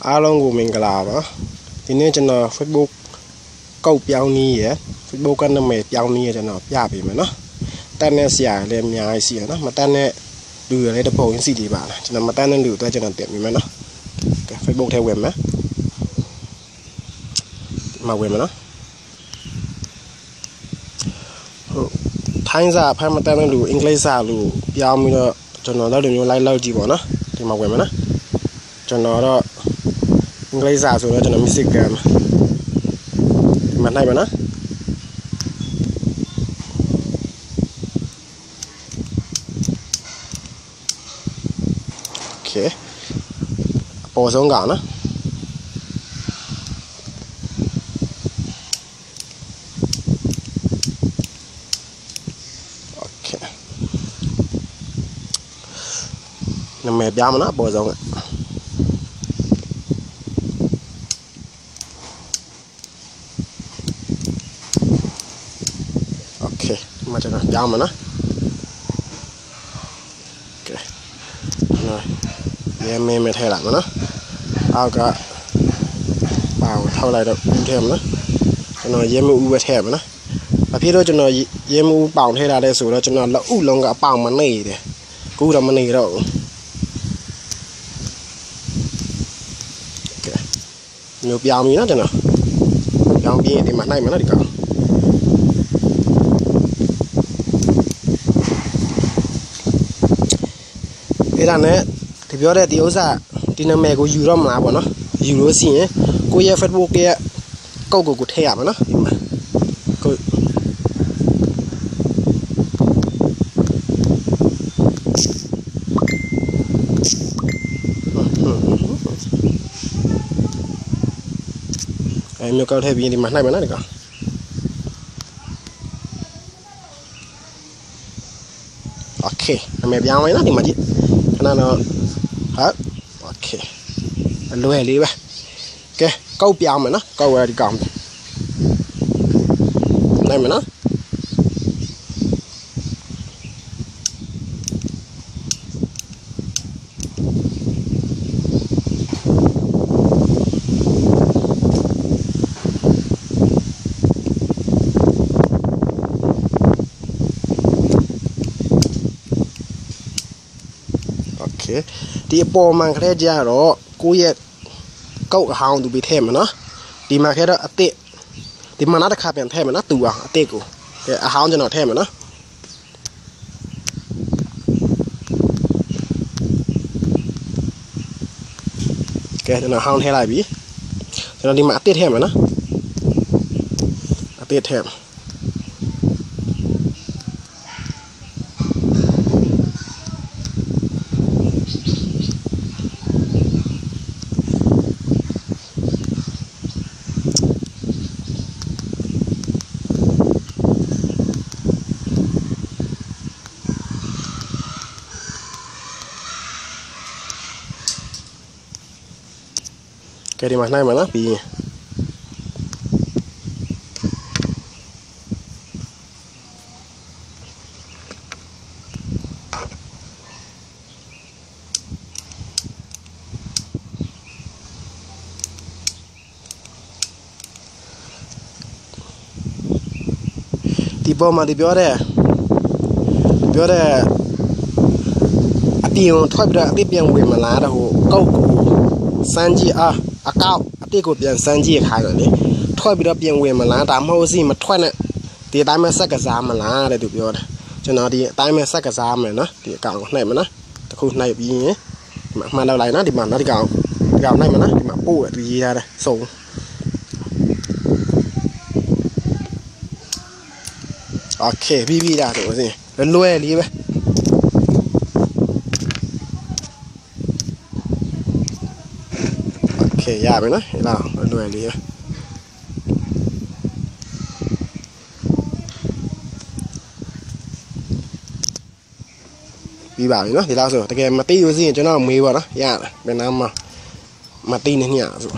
အားလုံးကိုမင်္ဂလာပါဒီနေ့ကျွန်တော် Facebook ကုတ်ပြောင်းနည်းရယ် Facebook ကနာမည်ပြောင်းနည်းရယ်ကျွန်တော်ပြပေးမယ်နော်တက်တဲ့ဆရာလည်းအများကြီးရှိရနော်မတက်တဲ့လူတွေလည်းတပုံစီတွေပါလားကျွန်တော်မတက်တဲ့လူတွေကျွန်တော်တင်ပေးမယ်နော်ကဲ Facebook ထဲဝင်မယ်မဝင်မယ်နော်ဟုတ်ထိုင်းစာဖမ်းမတက်တဲ့လူအင်္ဂလိပ်စာလူပြောင်းပြီးတော့ကျွန်တော်တို့မျိုးလိုက်လောက်ကြည့်ပေါ့နော်ဒီမှာဝင်မယ်နော်ကျွန်တော်တော့အင်္ဂလိပ်စာဆိုတော့ကျွန်တော် music game ဒီမှာနိုင်ပါနော်โอเคအပေါ်ဆုံးကောင်နော်โอเคနာမည်ပြမနော်အပေါ်ဆုံးมาจากนั้นยาวมานะโอเคนะเยี่ยมไม่เท่าไหร่มานะเอาก็เปล่าเท่าไรดอกเท่านะจะนอนเยี่ยมอูไปแถบนะแต่พี่เราจะนอนเยี่ยมอูเปล่าเท่าไรได้สูเราจะนอนแล้วอูลงกับเปล่ามันนี่เดียกูทำมันนี่เราโอเคเนื้อยาวมีนะจะนอนยาวมีที่มันได้มานะดีกว่าအဲ့ဒါနဲ့ဒီပြောတဲ့ဒီဥစ္စာဒီနာမည်ကိုယူတော့မလားပေါ့နော်ယူလို့ရှိရင်ကိုရဲ့ Facebook ရဲ့ကုတ်ကိုထည့်ရမှာနော်ဒီမှာကိုအဲ့မျိုးကောက်ထည့်ပြီးဒီမှာနှိုက်မှာနော်ဒီကောင်โอเคနာမည်ပြောင်းလိုက်နော်ဒီမှာကြည့်ခဏတော့ဟုတ်โอเคအလွယ်လေးပဲကဲကောက်ပြောင်းမယ်နော်ကောက်ရဒီကောင်နိုင်မနော်ဒီအပေါ်မှာခရဲကြတော့ကိုရဲ့ကောက်အဟောင်းသူပြီးထဲမှာနော်ဒီမှာခဲတော့အစ်ဒီမှာနောက်တစ်ခါပြန်ထဲမှာနော်သူအောင်အစ်ကိုကဲအဟောင်းကျွန်တော်ထဲမှာနော်ကဲကျွန်တော်ဟောင်းထဲလိုက်ပြီကျွန်တော်ဒီမှာအစ်ထဲမှာနော်အစ်ထဲကဲဒီမှာနှိုက်မှာနော်ပြီးရင်ဒီပေါ်မှာဒီပြောတဲ့အပြင်ထွက်ပြီးတော့အပြင်ပြန်ဝင်မလားတော့ဟိုကောက်ကိုစမ်းကြည့်အကောက်အတိတ်ကိုပြန်စမ်းကြည့်ခိုင်းတယ်လေထွက်ပြီးတော့ပြန်ဝင်မလားဒါမှမဟုတ်စီမထွက်နဲ့ဒီအတိုင်းပဲဆက်ကစားမလားတဲ့သူပြောတယ်ကျွန်တော်ဒီအတိုင်းပဲဆက်ကစားမယ်နော်ဒီအကောင်ကိုနှိုက်မနော်တခုနှိုက်ပြီးရင်ဒီမှာမှန်လောက်လိုက်နော်ဒီမှာနောက်ဒီကောင်နှိုက်မနော်ဒီမှာပို့ရရေးထားတယ်စုံโอเคပြီးတာဆိုရင်လွယ်လေးပဲโอเคရပြီနော်ဟဲ့လားလွယ်လေးပြီးပါပြီနော်ဒီလောက်ဆိုတကယ်မသိလို့ရှိရင်ကျွန်တော်မေးပါနော်ရတယ်ဘယ်နားမှာမသိနေညဆို